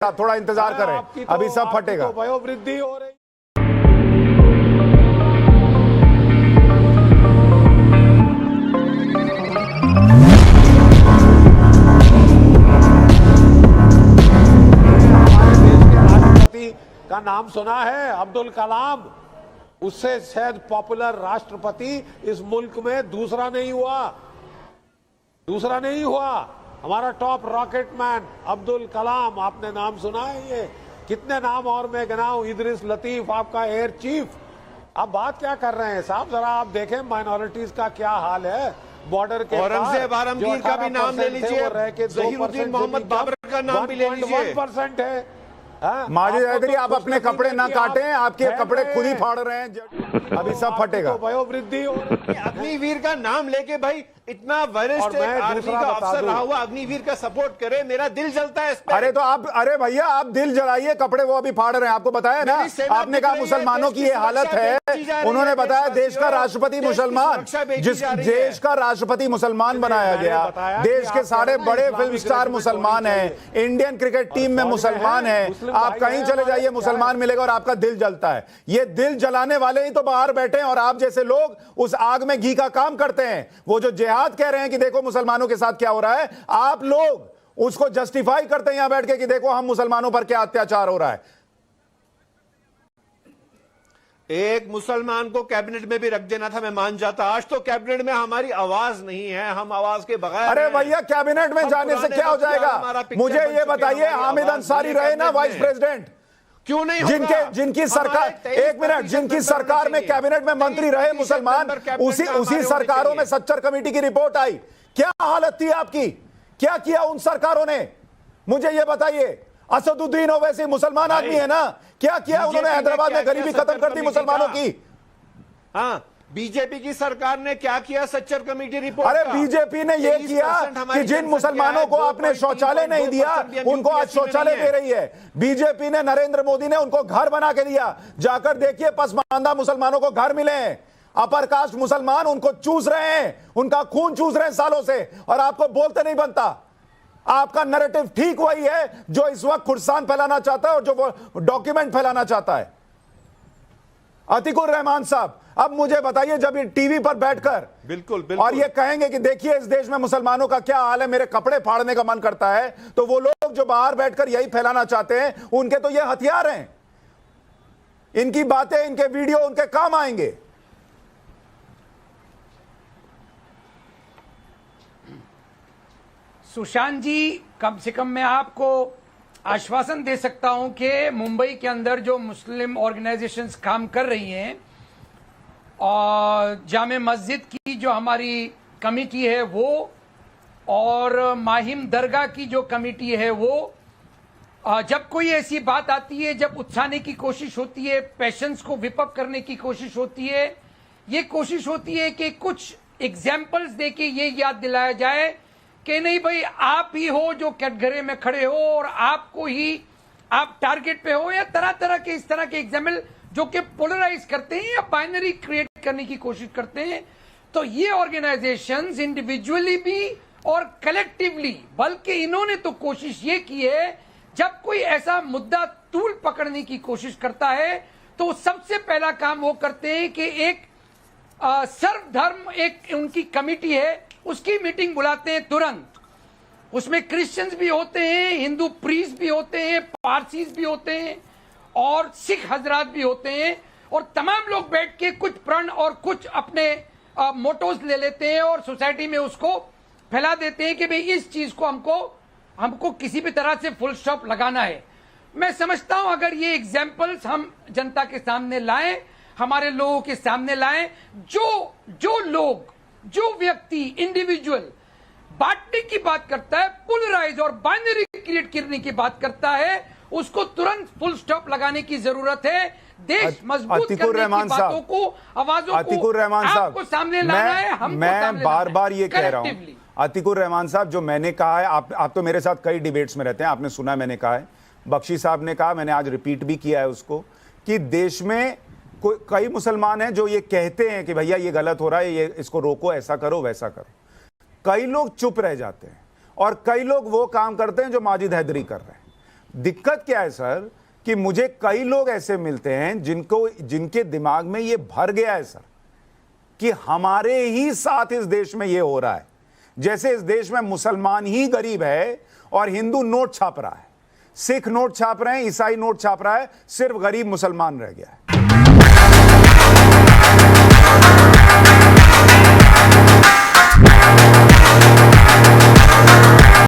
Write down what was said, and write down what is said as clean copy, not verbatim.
आप थोड़ा इंतजार करें, अभी सब फटेगा। वयोवृद्धि हो रही। राष्ट्रपति का नाम सुना है, अब्दुल कलाम। उससे शायद पॉपुलर राष्ट्रपति इस मुल्क में दूसरा नहीं हुआ। हमारा टॉप रॉकेटमैन अब्दुल कलाम, आपने नाम सुना है? ये कितने नाम और मैं गिनाऊं, इदरिस लतीफ आपका एयर चीफ। अब बात क्या कर रहे हैं साहब, जरा आप देखें माइनॉरिटीज का क्या हाल है बॉर्डर के। औरंगजेब आलमगीर का भी नाम ले लीजिए, ज़हीरुद्दीन मोहम्मद बाबर का नाम भी ले लीजिए। 1% है। माजिद हैदरी, आप अपने कपड़े ना काटें, आपके कपड़े खुद ही फाड़ रहे हैं, अभी सब फटेगा। वयोवृद्धि हो रही। अग्निवीर का नाम लेके भाई इतना वरिष्ठ आर्मी का अफसर रहा हुआ अग्निवीर का सपोर्ट करे, मेरा दिल जलता है इस पे। अरे तो आप, अरे भैया आप दिल जलाइए, कपड़े वो अभी फाड़ रहे हैं, आपको बताया ना। आपने कहा मुसलमानों की ये हालत है, उन्होंने बताया देश का राष्ट्रपति मुसलमान, जिस देश का राष्ट्रपति मुसलमान बनाया गया, देश के सारे बड़े फिल्म स्टार मुसलमान हैं, इंडियन क्रिकेट टीम में मुसलमान हैं, आप कहीं चले जाइए मुसलमान मिलेगा और आपका दिल जलता है। ये दिल जलाने वाले ही तो बाहर बैठे हैं और आप जैसे लोग उस आग में घी का काम करते हैं। वो जो जिहाद कह रहे हैं कि देखो मुसलमानों के साथ क्या हो रहा है, आप लोग उसको जस्टिफाई करते हैं यहां बैठ के कि देखो हम मुसलमानों पर क्या अत्याचार हो रहा है। एक मुसलमान को कैबिनेट में भी रख देना था, मैं मान जाता। आज तो कैबिनेट में हमारी आवाज नहीं है, हम आवाज के बगैर। अरे भैया कैबिनेट में जाने से क्या हो जाएगा? मुझे ये बताइए, हामिद अंसारी रहे ना वाइस प्रेसिडेंट, क्यों नहीं? जिनकी सरकार, एक मिनट, जिनकी सरकार में कैबिनेट में मंत्री रहे मुसलमान, उसी सरकारों में सच्चर कमेटी की रिपोर्ट आई। क्या हालत थी आपकी? क्या किया उन सरकारों ने? मुझे ये बताइए। असदुद्दीन ओवैसी मुसलमान आदमी है ना, क्या किया उन्होंने? हैदराबाद में गरीबी खत्म कर दी मुसलमानों की। हाँ, बीजेपी की सरकार ने क्या किया सच्चर कमेटी रिपोर्ट? अरे बीजेपी ने यह किया कि जिन मुसलमानों को आपने शौचालय नहीं दिया उनको आज शौचालय दे रही है। बीजेपी ने, नरेंद्र मोदी ने उनको घर बना के दिया। जाकर देखिए, पसमानदा मुसलमानों को घर मिले हैं। अपर कास्ट मुसलमान उनको चूस रहे हैं, उनका खून चूस रहे हैं सालों से, और आपको बोलते नहीं बनता। आपका नैरेटिव ठीक वही है जो इस वक्त खुर्सान फैलाना चाहता है और जो वो डॉक्यूमेंट फैलाना चाहता है। अतीकुर रहमान साहब, अब मुझे बताइए, जब ये टीवी पर बैठकर बिल्कुल और ये कहेंगे कि देखिए इस देश में मुसलमानों का क्या हाल है, मेरे कपड़े फाड़ने का मन करता है, तो वो लोग जो बाहर बैठकर यही फैलाना चाहते हैं, उनके तो ये हथियार हैं। इनकी बातें, इनके वीडियो उनके काम आएंगे। सुशांत जी, कम से कम मैं आपको आश्वासन दे सकता हूं कि मुंबई के अंदर जो मुस्लिम ऑर्गेनाइजेशंस काम कर रही हैं और जामे मस्जिद की जो हमारी कमेटी है वो, और माहिम दरगाह की जो कमेटी है वो, जब कोई ऐसी बात आती है, जब उकसाने की कोशिश होती है, पैशंस को विपअप करने की कोशिश होती है, ये कोशिश होती है कि कुछ एग्जाम्पल्स देके ये याद दिलाया जाए कि नहीं भाई आप ही हो जो कैटगरी में खड़े हो और आपको ही आप टारगेट पे हो, या तरह तरह के इस तरह के एग्जाम्पल जो कि पोलराइज करते हैं या बाइनरी क्रिएट करने की कोशिश करते हैं। तो ये ऑर्गेनाइजेशंस इंडिविजुअली भी और कलेक्टिवली, बल्कि इन्होंने तो कोशिश ये की है, जब कोई ऐसा मुद्दा तूल पकड़ने की कोशिश करता है तो सबसे पहला काम वो करते हैं कि एक सर्वधर्म, एक उनकी कमेटी है, उसकी मीटिंग बुलाते हैं तुरंत। उसमें क्रिश्चियंस भी होते हैं, हिंदू प्रीस्ट भी होते हैं, पारसीज भी होते हैं और सिख हजरात भी होते हैं, और तमाम लोग बैठ के कुछ प्रण और कुछ अपने मोटोज ले लेते हैं और सोसाइटी में उसको फैला देते हैं कि भाई इस चीज को हमको किसी भी तरह से फुल स्टॉप लगाना है। मैं समझता हूं अगर ये एग्जाम्पल्स हम जनता के सामने लाएं, हमारे लोगों के सामने लाएं, जो लोग, जो व्यक्ति, इंडिविजुअल बांटने की बात करता है, पोलराइज और बाइनरी क्रिएट करने की बात करता है, उसको तुरंत फुल स्टॉप लगाने की जरूरत है। देश मजबूत करने की बातों को, आवाजों को आपको सामने लाना है, हमको मैं बार बार ये कह रहा हूं अतीकुर रहमान साहब, जो मैंने कहा है, आप तो मेरे साथ कई डिबेट्स में रहते हैं, आपने सुना मैंने कहा है, बख्शी साहब ने कहा, मैंने आज रिपीट भी किया है उसको, कि देश में कई मुसलमान हैं जो ये कहते हैं कि भैया ये गलत हो रहा है, ये इसको रोको, ऐसा करो वैसा करो। कई लोग चुप रह जाते हैं और कई लोग वो काम करते हैं जो माजिद हैदरी कर रहे हैं। दिक्कत क्या है सर कि मुझे कई लोग ऐसे मिलते हैं जिनके दिमाग में ये भर गया है सर कि हमारे ही साथ इस देश में ये हो रहा है, जैसे इस देश में मुसलमान ही गरीब है और हिंदू नोट छाप रहा है, सिख नोट छाप रहे हैं, ईसाई नोट छाप रहा है, सिर्फ गरीब मुसलमान रह गया है।